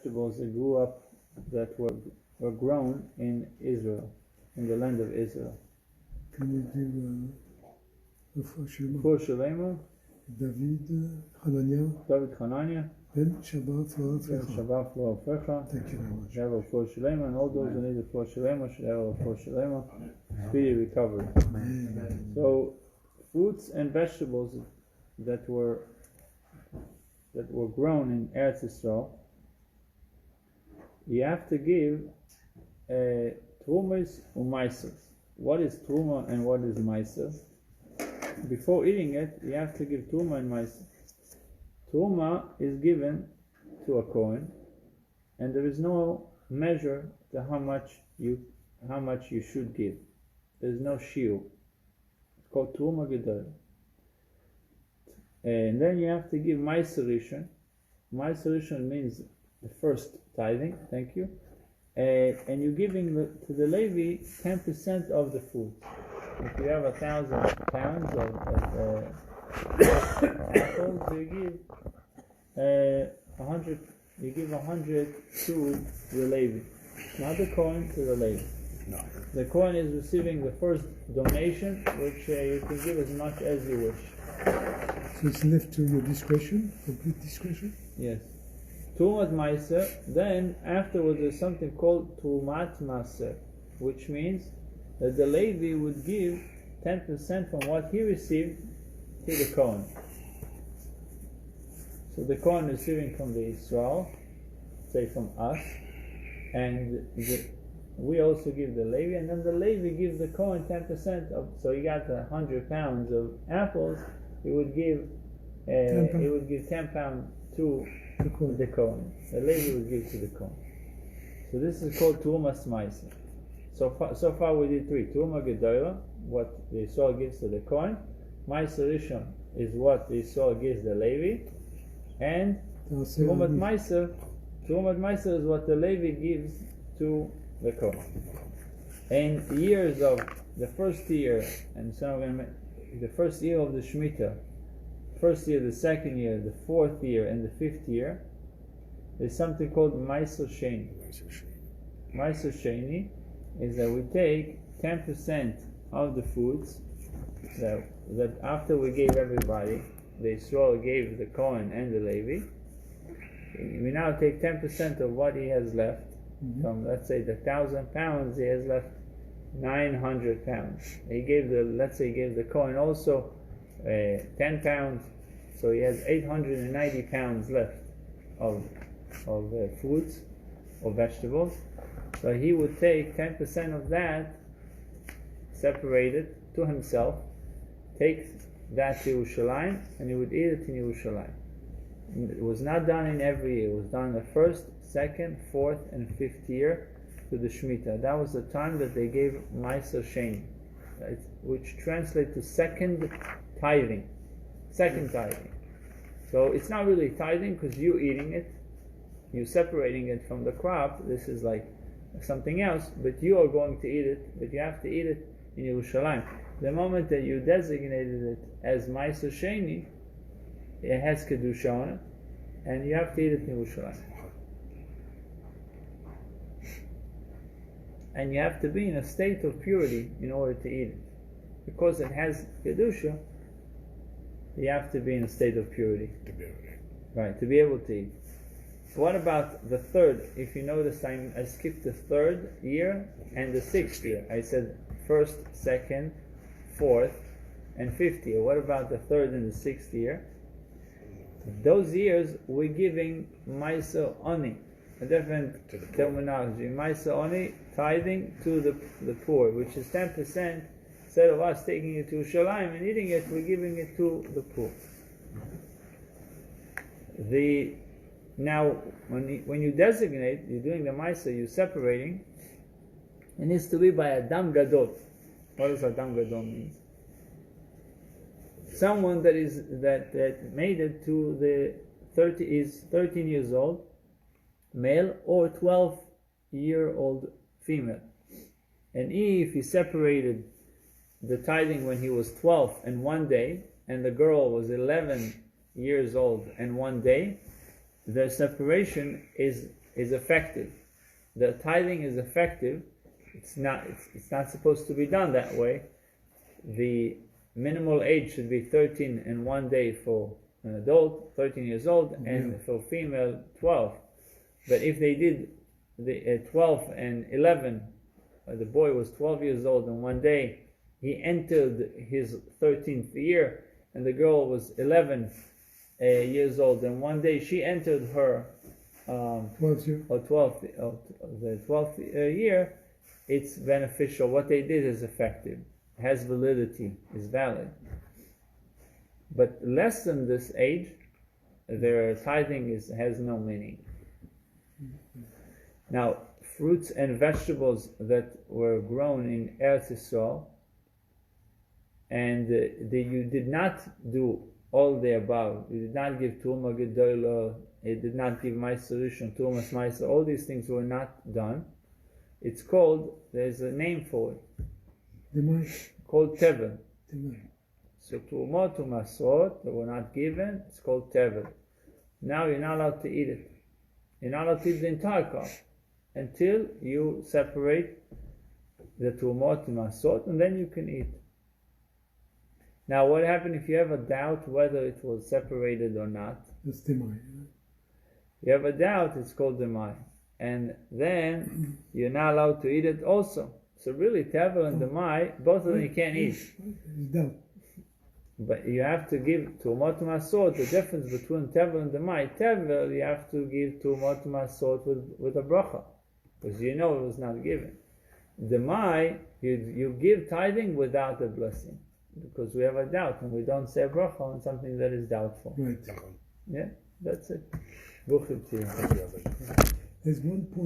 vegetables that grew up, that were grown in Israel, in the land of Israel. Can you give Rafur Shalema, David Hanania, Ben Shabbat Shabbat Lo'afecha. Thank you very much. Should have a Rafur Shalema, and all those who need a Rafur Shalema should have a Rafur Shalema. Speedy recovery. Amen. So, fruits and vegetables that were grown in Eretz Yisrael, you have to give trumas u'maisers. What is truma and what is maiser? Before eating it, you have to give truma and maiser. Truma is given to a kohen, and there is no measure to how much you should give. There is no shiur. It's called truma gedol. And then you have to give maiser rishon. Maiser rishon means the first tithing. Thank you. And you're giving to the Levi 10% of the food. If you have 1,000 pounds of apples, you give 100. You give 100 to the Levi, not the Kohen, to the Levi. No. The Kohen is receiving the first donation, which you can give as much as you wish. So it's left to your discretion, complete discretion? Yes. Tumat Maiser, then afterwards there's something called Tumat Maser, which means that the Levi would give 10% from what he received to the Kohen. So the Kohen receiving from the Israel, say from us, and we also give the Levi, and then the Levi gives the Kohen 10% of. So he got 100 pounds of apples. He would give 10 pounds to the Kohen. The Levi would give to the Kohen. So this is called Tumas Maiser. So far we did three. Tuma Gedola, what the Yisrael gives to the Kohen. Maiser Rishon is what the Yisrael gives the Levi. And Tumat Maiser is what the Levi gives to the Kohen. And years of the first year, and so the first year of the Shemitah, first year, the second year, the fourth year, and the fifth year, there's something called Maiser Sheni. Maiser Sheni is that we take 10% of the foods that after we gave everybody, the Yisrael gave the Kohen and the Levi, we now take 10% of what he has left. From, let's say, the 1,000 pounds, he has left 900 pounds. He gave the Kohen also 10 pounds, so he has 890 pounds left of foods or vegetables. So he would take 10% of that, separate it to himself, take that to Yerushalayim, and he would eat it in Yerushalayim. It was not done in every year. It was done the first, second, fourth, and fifth year to the Shemitah. That was the time that they gave Maiser Sheni, right? Which translates to second tithing. So it's not really tithing because you're eating it, you're separating it from the crop. This is like something else, but you are going to eat it, but you have to eat it in Yerushalayim. The moment that you designated it as Maiser Sheni, it has Kedusha on it, and you have to eat it in Yerushalayim. And you have to be in a state of purity in order to eat it. Because it has Kedusha, you have to be in a state of purity. Right, to be able to eat. What about the third? If you notice, I skipped the third year and the sixth year. I said first, second, fourth, and fifth year. What about the third and the sixth year? Those years we're giving Maiser Oni, a different terminology. Maiser Oni, tithing to the poor, which is 10%. Instead of us taking it to Yerushalayim and eating it, we're giving it to the poor. Now, when you designate, you're doing the Maiser, you're separating, it needs to be by Adam Gadol. What does Adam Gadol mean? Someone that made it to the 13 years old, male, or 12-year-old female. And if he separated the tithing when he was 12 and 1 day, and the girl was 11 years old and 1 day, their separation is is effective. The tithing is effective. It's not supposed to be done that way. The minimal age should be 13 and 1 day for an adult, 13 years old, and for female 12. But if they did the 12 and 11, the boy was 12 years old and 1 day, he entered his 13th year, and the girl was 11 years old and 1 day, she entered her 12th year, it's beneficial. What they did is effective, has validity, is valid. But less than this age, their tithing has no meaning. Now, fruits and vegetables that were grown in Eretz Yisrael, and you did not do all the above. You did not give Turma Gedola, you did not give Ma'aser Rishon, Turmas Ma'aser, all these things were not done. It's called, there's a name for it, called Tevel. So Turmot, Masrot, that were not given, it's called Tevel. Now you're not allowed to eat it. You're not allowed to eat the entire crop until you separate the Turmot and Masrot, and then you can eat. Now what happened if you have a doubt whether it was separated or not? That's Demai. You have a doubt, it's called Demai. And then you're not allowed to eat it also. So really, Tevel and Demai, both of them you can't eat. But you have to give Turmot Masrot, the difference between Tevel and Demai. Tevel, you have to give Turmot Masrot with a bracha, because you know it was not given. Demai, you give tithing without a blessing, because we have a doubt and we don't say a bracha on something that is doubtful. Right. Yeah, that's it. There's one point.